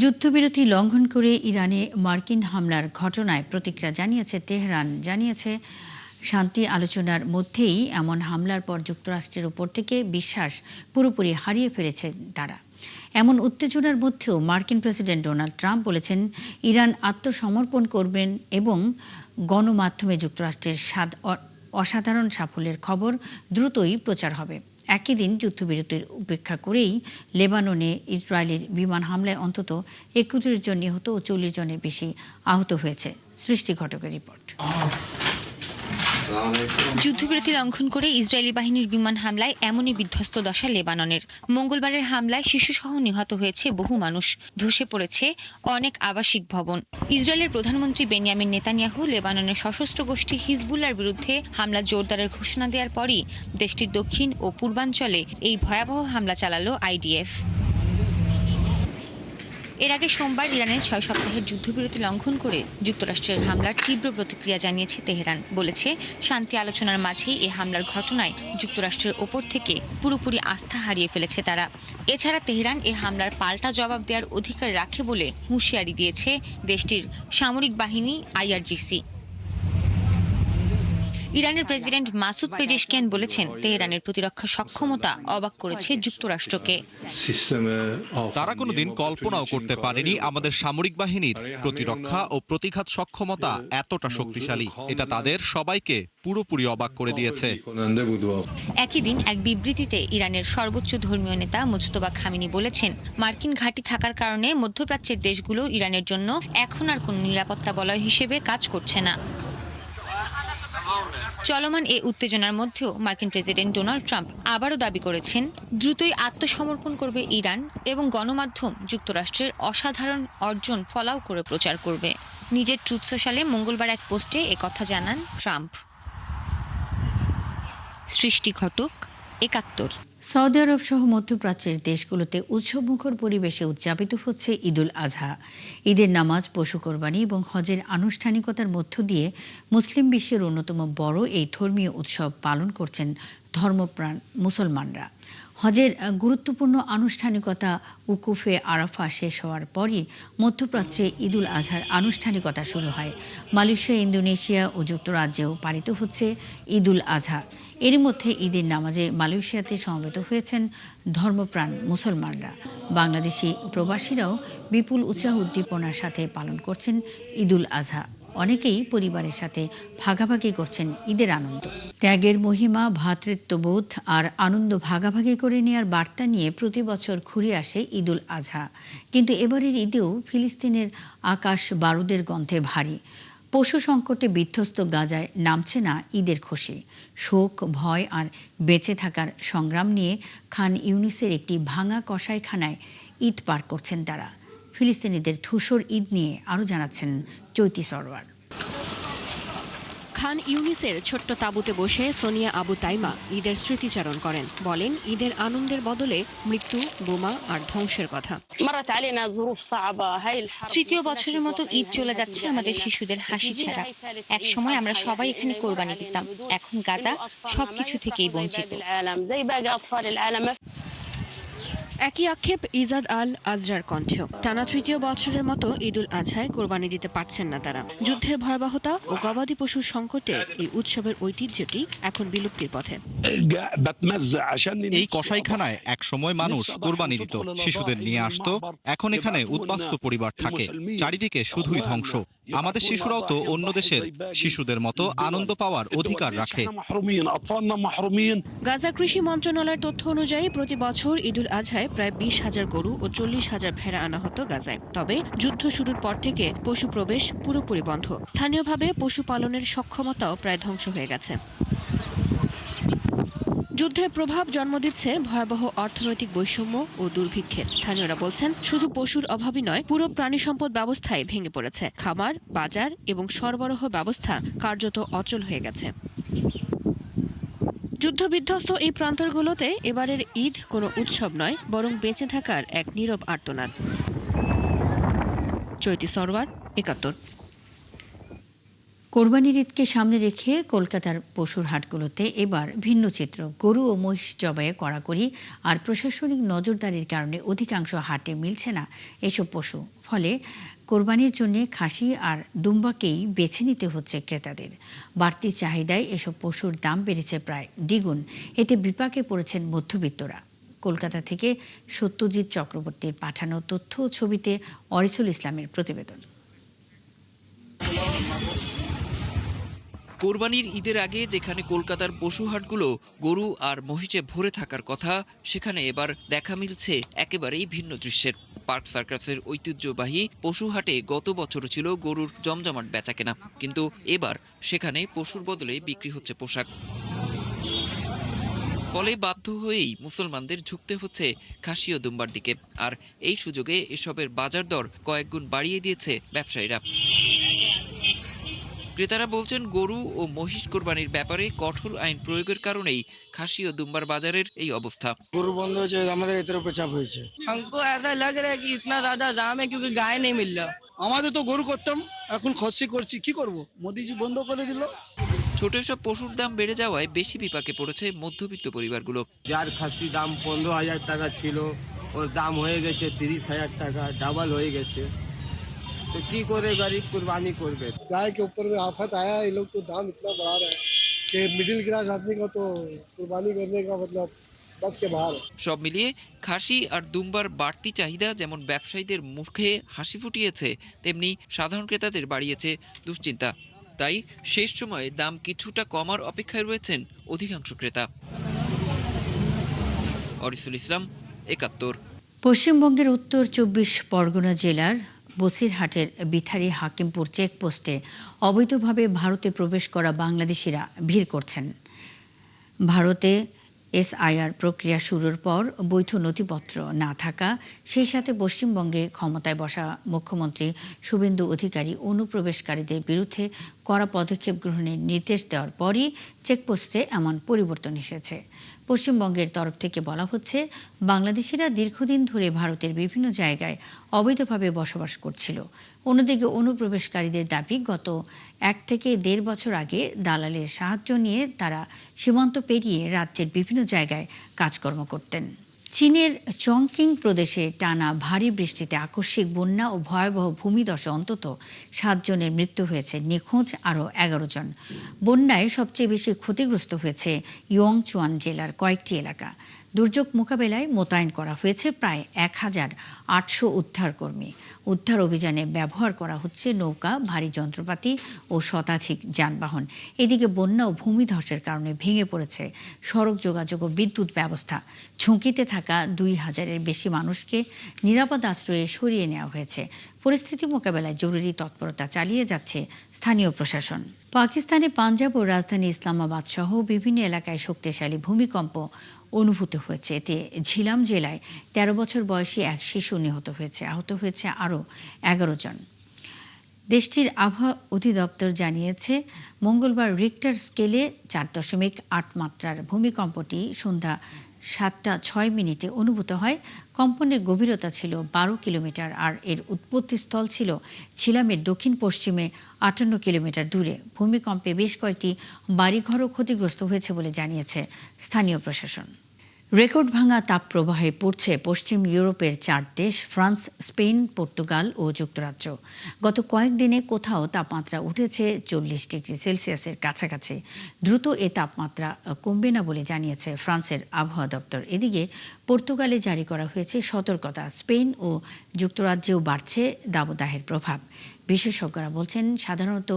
যুদ্ধবিরতি লঙ্ঘন করে ইরানে মার্কিন হামলার ঘটনায় প্রতিক্রিয়া জানিয়েছে তেহরান। জানিয়েছে শান্তি আলোচনার মধ্যেই এমন হামলার পর যুক্তরাষ্ট্রের উপর থেকে বিশ্বাস পুরোপুরি হারিয়ে ফেলেছে তারা। এমন উত্তেজনার মধ্যেও মার্কিন প্রেসিডেন্ট ডোনাল্ড ট্রাম্প বলেছেন ইরান আত্মসমর্পণ করবেন এবং গণমাধ্যমে যুক্তরাষ্ট্রের অসাধারণ সাফল্যের খবর দ্রুতই প্রচার হবে। একই দিন যুদ্ধবিরতির উপেক্ষা করেই লেবাননে ইসরায়েলের বিমান হামলায় অন্তত ৩১ জন নিহত ও ৪০ জনের বেশি আহত হয়েছে। সৃষ্টি ঘটকের রিপোর্ট। যুদ্ধবিরতি লঙ্ঘন করে ইসরায়েলি বাহিনীর বিমান হামলায় এমনই বিধ্বস্ত দশা লেবাননের। মঙ্গলবারের হামলায় শিশুসহ নিহত হয়েছে বহু মানুষ, ধসে পড়েছে অনেক আবাসিক ভবন। ইসরায়েলের প্রধানমন্ত্রী বেনিয়ামিন নেতানিয়াহু লেবাননের সশস্ত্র গোষ্ঠী হিজবুল্লাহর বিরুদ্ধে হামলা জোরদারের ঘোষণা দেওয়ার পরই দেশটির দক্ষিণ ও পূর্বাঞ্চলে এই ভয়াবহ হামলা চালালো আইডিএফ। এর আগে সোমবার ইরানের ৬ সপ্তাহের যুদ্ধবিরতি লঙ্ঘন করে যুক্তরাষ্ট্রের হামলার তীব্র প্রতিক্রিয়া জানিয়েছে তেহরান। বলেছে শান্তি আলোচনার মাঝেই এই হামলার ঘটনায় যুক্তরাষ্ট্রের ওপর থেকে পুরোপুরি আস্থা হারিয়ে ফেলেছে তারা। এছাড়া তেহরান এ হামলার পাল্টা জবাব দেওয়ার অধিকার রাখে বলে হুঁশিয়ারি দিয়েছে দেশটির সামরিক বাহিনী আইআরজিসি। ইরানের প্রেসিডেন্ট মাসুদ পেজেশকিয়ান বলেছেন তেহরানের প্রতিরক্ষা সক্ষমতা অবাক করেছে যুক্তরাষ্ট্রকে। তারা কোনোদিন কল্পনাও করতে পারেনি আমাদের সামরিক বাহিনীর প্রতিরক্ষা ও প্রতিঘাত সক্ষমতা এতটা শক্তিশালী। এটা তাদের সবাইকে পুরোপুরি অবাক করে দিয়েছে। একই দিন এক বিবৃতিতে ইরানের সর্বোচ্চ ধর্মীয় নেতা মুজতবা খামেনি বলেছেন মার্কিন ঘাঁটি থাকার কারণে মধ্যপ্রাচ্যের দেশগুলো ইরানের জন্য এখন আর কোনো নিরাপত্তা বলয় হিসেবে কাজ করছে না। চলমান এই উত্তেজনার মধ্যেও মার্কিন প্রেসিডেন্ট ডোনাল্ড ট্রাম্প আবারও দাবি করেছেন দ্রুতই আত্মসমর্পণ করবে ইরান এবং গণমাধ্যম যুক্তরাষ্ট্রের অসাধারণ অর্জন ফলাও করে প্রচার করবে। নিজের ট্রুথ সোশ্যালে মঙ্গলবার এক পোস্টে একথা জানান ট্রাম্প। সৃষ্টি ঘটক, ৭১। সৌদি আরব সহ মধ্যপ্রাচ্যের দেশগুলোতে উৎসবমুখর পরিবেশে উদযাপিত হচ্ছে ঈদুল আজহা। ঈদের নামাজ, পশু কোরবানি এবং হজের আনুষ্ঠানিকতার মধ্য দিয়ে মুসলিম বিশ্বের অন্যতম বড় এই ধর্মীয় উৎসব পালন করছেন ধর্মপ্রাণ মুসলমানরা। হজের গুরুত্বপূর্ণ আনুষ্ঠানিকতা উকুফে আরাফা শেষ হওয়ার পরই মধ্যপ্রাচ্যে ঈদুল আজহার আনুষ্ঠানিকতা শুরু হয়। মালয়েশিয়া, ইন্দোনেশিয়া ও যুক্তরাজ্যেও পালিত হচ্ছে ঈদুল আজহা। এরই মধ্যে ঈদের নামাজে মালয়েশিয়াতে সমবেত হয়েছেন ধর্মপ্রাণ মুসলমানরা। বাংলাদেশি প্রবাসীরাও বিপুল উৎসাহ উদ্দীপনার সাথে পালন করছেন ঈদুল আজহা। অনেকেই পরিবারের সাথে ভাগাভাগি করছেন ঈদের আনন্দ। ত্যাগের মহিমা, ভ্রাতৃত্ববোধ আর আনন্দ ভাগাভাগি করে নেওয়ার বার্তা নিয়ে প্রতি বছর ঘুরে আসে ঈদুল আজহা। কিন্তু এবারের ঈদেও ফিলিস্তিনের আকাশ বারুদের গন্ধে ভারী। পশু সংকটে বিধ্বস্ত গাজায় নামছে না ঈদের খুশি। শোক, ভয় আর বেঁচে থাকার সংগ্রাম নিয়ে খান ইউনিসের একটি ভাঙা কসাইখানায় ঈদ পার করছেন তারা। ফিলিস্তিনিদের ধূসর ঈদ নিয়ে আরও জানাচ্ছেন চৈতি সরওয়ার। খান ইউনিসের ছোট্ট তাঁবুতে বসে সোনিয়া আবু তাইমা ঈদের স্মৃতিচারণ করেন। বলেন ঈদের আনন্দের বদলে মৃত্যু, বোমা আর ধ্বংসের কথা। তৃতীয় বছরের মতো ঈদ চলে যাচ্ছে আমাদের শিশুদের হাসি ছাড়া। এক সময় আমরা সবাই এখানে কোরবানি দিতাম, এখন গাজা সবকিছু থেকেই বঞ্চিত। একই আক্ষেপ ইজাদ আল আজরার কণ্ঠেও। টানা তৃতীয় বছরের মতো ঈদুল আজহায় কোরবানি দিতে পারছেন না তারা। যুদ্ধের ভয়াবহতা ও গবাদি পশুর সংকটে এই উৎসবের ঐতিহ্যটি এখন বিলুপ্তির পথে। এই কসাইখানায় এক সময় মানুষ কোরবানি দিত, শিশুদের নিয়ে আসতো। এখন এখানে উদ্বাস্তু পরিবার থাকে, চারিদিকে শুধুই ধ্বংস। আমাদের শিশুরাও তো অন্য দেশের শিশুদের মতো আনন্দ পাওয়ার অধিকার রাখে। গাজা কৃষি মন্ত্রণালয়ের তথ্য অনুযায়ী প্রতি বছর ঈদুল আজহায় প্রায় ২০,০০০ গরু ও ৪০,০০০ ভেড়া আনা হতো গাজায়। তবে যুদ্ধ শুরুর পর থেকে পশু প্রবেশ পুরোপুরি বন্ধ। স্থানীয়ভাবে পশুপালনের সক্ষমতাও প্রায় ধ্বংস হয়ে গেছে। যুদ্ধের প্রভাব জন্ম দিচ্ছে ভয়াবহ অর্থনৈতিক বৈষম্য ও দুর্ভিক্ষের। স্থানীয়রা বলছেন শুধু পশুর অভাবই নয়, পুরো প্রাণী সম্পদ ব্যবস্থায় ভেঙে পড়েছে। খামার, বাজার এবং সরবরাহ ব্যবস্থা কার্যত অচল হয়ে গেছে। যুদ্ধবিধ্বস্ত এই প্রান্তরগুলোতে এবারের ঈদ কোনো উৎসব নয়, বরং বেঁচে থাকার এক নীরব আর্তনাদ। চৈতি সরওয়ার, ৭১। কোরবানির ঈদকে সামনে রেখে কলকাতার পশুর হাটগুলোতে এবার ভিন্ন চিত্র। গরু ও মহিষ জবাইয়ে কড়াকড়ি আর প্রশাসনিক নজরদারির কারণে অধিকাংশ হাটে মিলছে না এসব পশু। ফলে কোরবানির জন্য খাসি আর দুম্বাকেই বেছে নিতে হচ্ছে ক্রেতাদের। বাড়তি চাহিদায় এসব পশুর দাম বেড়েছে প্রায় দ্বিগুণ। এতে বিপাকে পড়েছেন মধ্যবিত্তরা। কলকাতা থেকে সত্যজিৎ চক্রবর্তীর পাঠানো তথ্য ও ছবিতে অরিসুল ইসলামের প্রতিবেদন। কোরবানির ঈদের আগে যেখানে কলকাতার পশু হাটগুলো গরু আর মহিষে ভরে থাকার কথা, সেখানে এবার দেখা মিলছে একেবারেই ভিন্ন দৃশ্যের। পার্ক সার্কাসের ঐতিহ্যবাহী পশু হাটে গত বছরও ছিল গরুর জমজমাট বেচাকেনা, কিন্তু এবার সেখানে পশুর বদলে বিক্রি হচ্ছে পোশাক। ফলে বাধ্য হয়েই মুসলমানদের ঝুঁকতে হচ্ছে খাসি ও দুম্বার দিকে। আর এই সুযোগে এসবের বাজার দর কয়েকগুণ বাড়িয়ে দিয়েছে ব্যবসায়ীরা। ক্রেতারা বলছেন, গরু ও মহিষ কোরবানির ব্যাপারে কঠোর আইন প্রয়োগের কারণেই খাসি ও দুম্বার বাজারের এই অবস্থা। গরু বন্ধ হয়েছে, আমাদের এদের উপর চাপ হয়েছে। हमको ऐसा लग रहा है कि इतना ज्यादा दाम है क्योंकि गाय नहीं मिल रहा। আমাদের তো গরু করতাম, এখন খসি করছি, কি করব? মোদিজি বন্ধ করে দিল। ছোট এসব পশুর দাম বেড়ে যাওয়ায় বেশি বিপাকে পড়েছে মধ্যবিত্ত পরিবারগুলো। যার খাসি দাম 15,000 টাকা ছিল, ওর দাম হয়ে গেছে 30,000 টাকা, ডাবল হয়ে গেছে। तो की करे गरीब कुर्बानी करबे। गाय के ऊपर में आफत आया, ये लोग तो दाम इतना बढ़ा रहे हैं कि मिडिल क्लास आदमी का तो कुर्बानी करने का मतलब बस के बाहर है। সব মিলিয়ে খাসি আর দুম্বার বাড়তি চাহিদা যেমন ব্যবসায়ীদের মুখে হাসি ফুটিয়েছে, তেমনি সাধারণ ক্রেতাদের বাড়িয়েছে দুশ্চিন্তা। তাই শেষ সময়ে দাম কিছুটা কমার অপেক্ষায় রয়েছেন অধিকাংশ ক্রেতা। অরিসুল ইসলাম, ৭১। পশ্চিমবঙ্গের উত্তর ২৪ পরগনা জেলার বসিরহাটের বিথারি হাকিমপুর চেকপোস্টে অবৈধভাবে ভারতে প্রবেশ করা বাংলাদেশিরা ভিড় করছেন। ভারতে এসআইআর প্রক্রিয়া শুরুর পর বৈধ নথিপত্র না থাকা, সেই সাথে পশ্চিমবঙ্গে ক্ষমতায় বসা মুখ্যমন্ত্রী শুভেন্দু অধিকারী অনুপ্রবেশকারীদের বিরুদ্ধে কড়া পদক্ষেপ গ্রহণের নির্দেশ দেওয়ার পরই চেকপোস্টে এমন পরিবর্তন এসেছে। পশ্চিমবঙ্গের তরফ থেকে বলা হচ্ছে, বাংলাদেশিরা দীর্ঘদিন ধরে ভারতের বিভিন্ন জায়গায় অবৈধভাবে বসবাস করছিল। অন্যদিকে অনুপ্রবেশকারীদের দাবি, গত ১ থেকে ১.৫ বছর আগে দালালের সাহায্য নিয়ে তারা সীমান্ত পেরিয়ে রাজ্যের বিভিন্ন জায়গায় কাজকর্ম করতেন। চীনের চংকিং প্রদেশে টানা ভারী বৃষ্টিতে আকস্মিক বন্যা ও ভয়াবহ ভূমিধসে অন্তত ৭ জনের মৃত্যু হয়েছে, নিখোঁজ আরও ১১ জন। বন্যায় সবচেয়ে বেশি ক্ষতিগ্রস্ত হয়েছে ইয়ংচুয়ান জেলার কয়েকটি এলাকা। দুর্যোগ মোকাবেলায় মোতায়েন করা হয়েছে প্রায় ১,৮০০ উদ্ধারকর্মী। উদ্ধার অভিযানে ব্যবহার করা হচ্ছে নৌকা, ভারী যন্ত্রপাতি ও শতাধিক যানবাহন। এদিকে বন্যা ও ভূমিধসের কারণে ভেঙে পড়েছে সড়ক যোগাযোগ ও বিদ্যুৎ ব্যবস্থা। ঝুঁকিতে থাকা ২,০০০-এর বেশি মানুষকে নিরাপদ আশ্রয়ে সরিয়ে নেওয়া হয়েছে। পরিস্থিতি মোকাবেলায় জরুরি তৎপরতা চালিয়ে যাচ্ছে স্থানীয় প্রশাসন। পাকিস্তানে পাঞ্জাব ও রাজধানী ইসলামাবাদ সহ বিভিন্ন এলাকায় শক্তিশালী ভূমিকম্প অনুভূত হয়েছে। এতে ঝিলাম জেলায় ১৩ বছর বয়সী এক শিশু নিহত হয়েছে, আহত হয়েছে আরও ১১ জন। দেশটির আবহাওয়া অধিদপ্তর জানিয়েছে, মঙ্গলবার রিক্টার স্কেলে ৪.৮ মাত্রার ভূমিকম্পটি সন্ধ্যা ৭টা ৬ মিনিটে অনুভূত হয়। কম্পনের গভীরতা ছিল ১২ কিলোমিটার আর এর উৎপত্তিস্থল ছিল ঝিলামের দক্ষিণ পশ্চিমে ৫৮ কিলোমিটার দূরে। ভূমিকম্পে বেশ কয়েকটি বাড়িঘরও ক্ষতিগ্রস্ত হয়েছে বলে জানিয়েছে স্থানীয় প্রশাসন। রেকর্ড ভাঙা তাপপ্রবাহে পড়ছে পশ্চিম ইউরোপের ৪ দেশ, ফ্রান্স, স্পেন, পর্তুগাল ও যুক্তরাজ্য। গত কয়েকদিনে কোথাও তাপমাত্রা উঠেছে ৪০ ডিগ্রি সেলসিয়াসের কাছাকাছি। দ্রুত এ তাপমাত্রা কমবে না বলে জানিয়েছে ফ্রান্সের আবহাওয়া দপ্তর। এদিকে পর্তুগালে জারি করা হয়েছে সতর্কতা। স্পেন ও যুক্তরাজ্যেও বাড়ছে দাবদাহের প্রভাব। বিশেষজ্ঞরা বলছেন, সাধারণত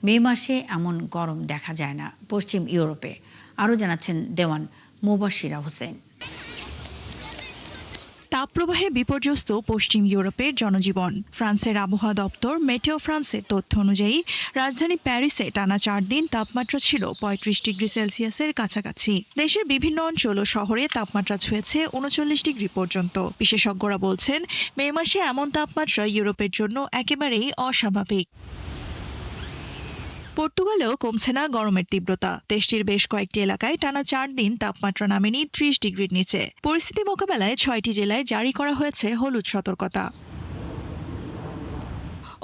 মে মাসে এমন গরম দেখা যায় না পশ্চিম ইউরোপে। আরও জানাচ্ছেন দেওয়ান মুবাশিরা হোসেন। তাপপ্রবাহে বিপর্যস্ত পশ্চিম ইউরোপের জনজীবন। ফ্রান্সের আবহাওয়া দপ্তর মেটেও ফ্রান্সের তথ্য অনুযায়ী রাজধানী প্যারিসে টানা ৪ দিন তাপমাত্রা ছিল ৩৫ ডিগ্রি সেলসিয়াসের কাছাকাছি। দেশের বিভিন্ন অঞ্চল ও শহরে তাপমাত্রা ছুঁয়েছে ৩৯ ডিগ্রি পর্যন্ত। বিশেষজ্ঞরা বলছেন, মে মাসে এমন তাপমাত্রা ইউরোপের জন্য একেবারেই অস্বাভাবিক। পর্তুগালেও কমছে না গরমের তীব্রতা। দেশটির বেশ কয়েকটি এলাকায় টানা ৪ দিন তাপমাত্রা নামেনি ৩০ ডিগ্রির নিচে। পরিস্থিতি মোকাবেলায় ৬টি জেলায় জারি করা হয়েছে হলুদ সতর্কতা।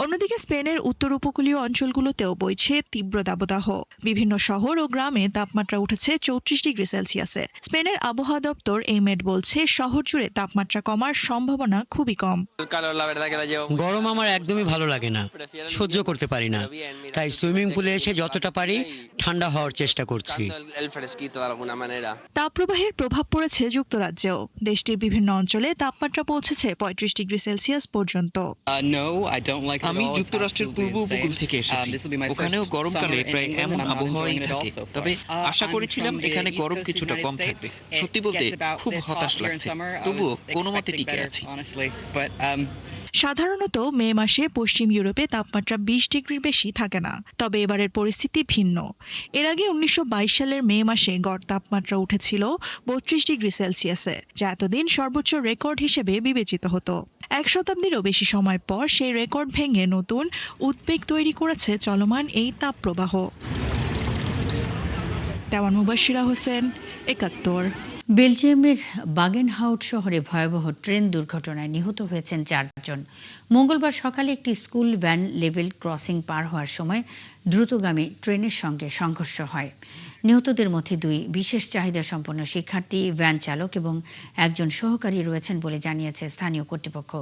অন্যদিকে স্পেনের উত্তর উপকূলীয় অঞ্চলগুলোতেও বইছে তীব্র দাবদাহ। বিভিন্ন শহর ও গ্রামে তাপমাত্রা উঠেছে 34 ডিগ্রি সেলসিয়াসে। স্পেনের আবহাওয়া দপ্তর এইমেড বলছে শহর জুড়ে তাপমাত্রা কমার সম্ভাবনা খুবই কম। গরম আমার একদমই ভালো লাগে না, সহ্য করতে পারি না, তাই সুইমিং পুলে এসে যতটা পারি ঠান্ডা হওয়ার চেষ্টা করছি। তাপপ্রবাহের প্রভাব পড়েছে যুক্তরাজ্যেও। দেশটির বিভিন্ন অঞ্চলে তাপমাত্রা পৌঁছেছে 35 ডিগ্রি সেলসিয়াস পর্যন্ত। আমি যুক্তরাষ্ট্রের পূর্ব উপকূল থেকে এসেছি, ওখানেও গরমকালে প্রায় এমন আবহাওয়াই থাকে। তবে আশা করেছিলাম এখানে গরম কিছুটা কম থাকবে। সত্যি বলতে খুব হতাশ লাগছে, তবুও কোনো মতে টিকে আছি। সাধারণত মে মাসে পশ্চিম ইউরোপে তাপমাত্রা 20 ডিগ্রির বেশি থাকে না, তবে এবারের পরিস্থিতি ভিন্ন। এর আগে 1922 সালের মে মাসে গড় তাপমাত্রা উঠেছিল 32 ডিগ্রি সেলসিয়াসে, যা এতদিন সর্বোচ্চ রেকর্ড হিসেবে বিবেচিত হতো। এক শতাব্দীরও বেশি সময় পর সেই রেকর্ড ভেঙে নতুন উদ্বেগ তৈরি করেছে চলমান এই তাপপ্রবাহ। দেওয়ান মুবাশিরা হোসেন, ৭১। বেলজিয়ামের বাগেনহাউট শহরে ভয়াবহ ট্রেন দুর্ঘটনায় নিহত হয়েছেন 4 জন। মঙ্গলবার সকালে একটি স্কুল ভ্যান লেভেল ক্রসিং পার হওয়ার সময় দ্রুতগামী ট্রেনের সঙ্গে সংঘর্ষ হয়। নিহতদের মধ্যে 2 বিশেষ চাহিদা সম্পন্ন শিক্ষার্থী, ভ্যান চালক এবং একজন সহকারী রয়েছেন বলে জানিয়েছে স্থানীয় কর্তৃপক্ষ।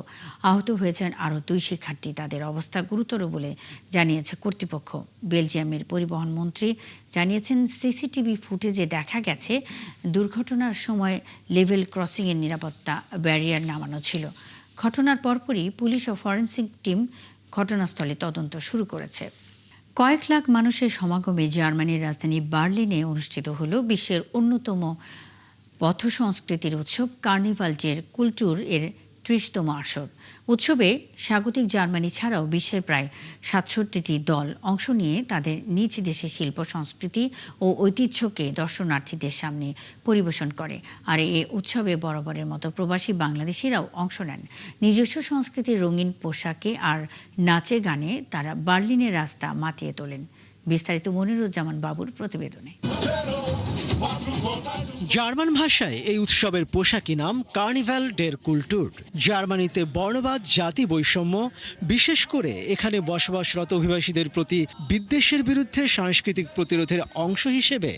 আহত হয়েছেন আরও 2 শিক্ষার্থী, তাদের অবস্থা গুরুতর বলে জানিয়েছে কর্তৃপক্ষ। বেলজিয়ামের পরিবহন মন্ত্রী জানিয়েছেন, সিসিটিভি ফুটেজে দেখা গেছে দুর্ঘটনার সময় লেভেল ক্রসিংয়ের নিরাপত্তা ব্যারিয়ার নামানো ছিল। ঘটনার পরপরই পুলিশ ও ফরেনসিক টিম ঘটনাস্থলে তদন্ত শুরু করেছে। কয়েক লাখ মানুষের সমাগমে জার্মানির রাজধানী বার্লিনে অনুষ্ঠিত হল বিশ্বের অন্যতম পথ সংস্কৃতির উৎসব কার্নিভাল ডের কুলটুর এর 30তম আসর। উৎসবে স্বাগতিক জার্মানি ছাড়াও বিশ্বের প্রায় 67টি দল অংশ নিয়ে তাদের নিজ দেশের শিল্প, সংস্কৃতি ও ঐতিহ্যকে দর্শনার্থীদের সামনে পরিবেশন করে। আর এই উৎসবে বরাবরের মতো প্রবাসী বাংলাদেশিরাও অংশ নেন। নিজস্ব সংস্কৃতির রঙিন পোশাকে আর নাচে গানে তারা বার্লিনের রাস্তা মাতিয়ে তোলেন। বিস্তারিত মনিরুজ্জামান বাবুর প্রতিবেদনে। জার্মান ভাষায় এই উৎসবের পোশাকি নাম কার্নিভাল ডের কুলটুর। জার্মানিতে বর্ণবাদ, জাতি বৈষম্য, বিশেষ করে এখানে বসবাসরত অভিবাসীদের প্রতি বিদ্বেষের বিরুদ্ধে সাংস্কৃতিক প্রতিরোধের অংশ হিসেবে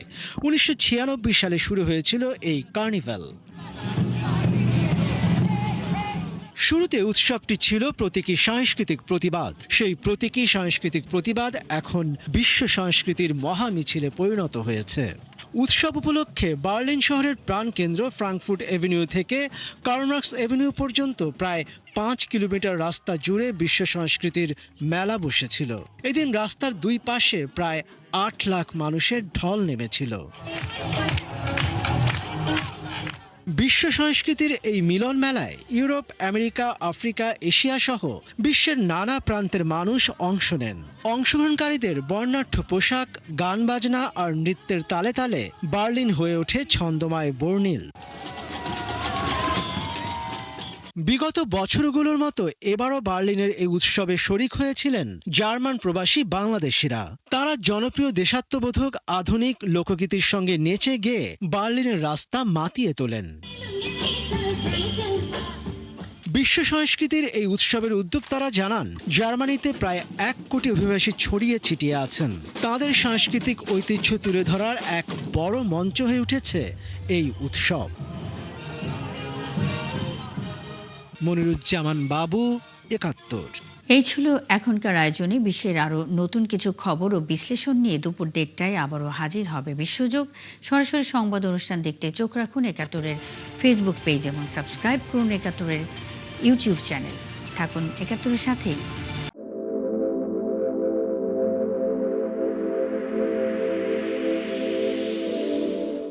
1996 সালে শুরু হয়েছিল এই কার্নিভাল। শুরুতে উৎসবটি ছিল প্রতীকী সাংস্কৃতিক প্রতিবাদ। সেই প্রতীকী সাংস্কৃতিক প্রতিবাদ এখন বিশ্ব সংস্কৃতির মহা মিছিলে পরিণত হয়েছে। উৎসব উপলক্ষে বার্লিন শহরের প্রাণকেন্দ্র ফ্রাঙ্কফুর্ট এভিনিউ থেকে কার্লমার্ক্স এভিনিউ পর্যন্ত প্রায় 5 কিলোমিটার রাস্তা জুড়ে বিশ্ব সংস্কৃতির মেলা বসেছিল। এদিন রাস্তার 2 পাশে প্রায় 8 লাখ মানুষের ঢল নেমেছিল। বিশ্ব সংস্কৃতির এই মিলন মেলায় ইউরোপ, আমেরিকা, আফ্রিকা, এশিয়া সহ বিশ্বের নানা প্রান্তের মানুষ অংশ নেন। অংশগ্রহণকারীদের বর্ণাঢ্য পোশাক, গান বাজনা আর নৃত্যের তালে তালে বার্লিন হয়ে ওঠে ছন্দময় বর্ণিল। বিগত বছরগুলোর মতো এবারও বার্লিনের এই উৎসবে শরিক হয়েছিলেন জার্মান প্রবাসী বাংলাদেশিরা। তারা জনপ্রিয় দেশাত্মবোধক আধুনিক লোকগীতির সঙ্গে নেচে গেয়ে বার্লিনের রাস্তা মাতিয়ে তোলেন। বিশ্ব সংস্কৃতির এই উৎসবের উদ্যোক্তারা জানান, জার্মানিতে প্রায় 1 কোটি অভিবাসী ছড়িয়ে ছিটিয়ে আছেন। তাদের সাংস্কৃতিক ঐতিহ্য তুলে ধরার এক বড় মঞ্চ হয়ে উঠেছে এই উৎসব। মনিরুজ্জামান বাবু, ৭১। এই ছিল এখনকার আয়োজনে। বিশ্বের আরও নতুন কিছু খবর ও বিশ্লেষণ নিয়ে দুপুর 1টায় আবারও হাজির হবে বিশ্বযোগ। সরাসরি সংবাদ অনুষ্ঠান দেখতে চোখ রাখুন ৭১-এর ফেসবুক পেজ এবং সাবস্ক্রাইব করুন ৭১-এর ইউটিউব চ্যানেল। থাকুন ৭১-এর সাথেই।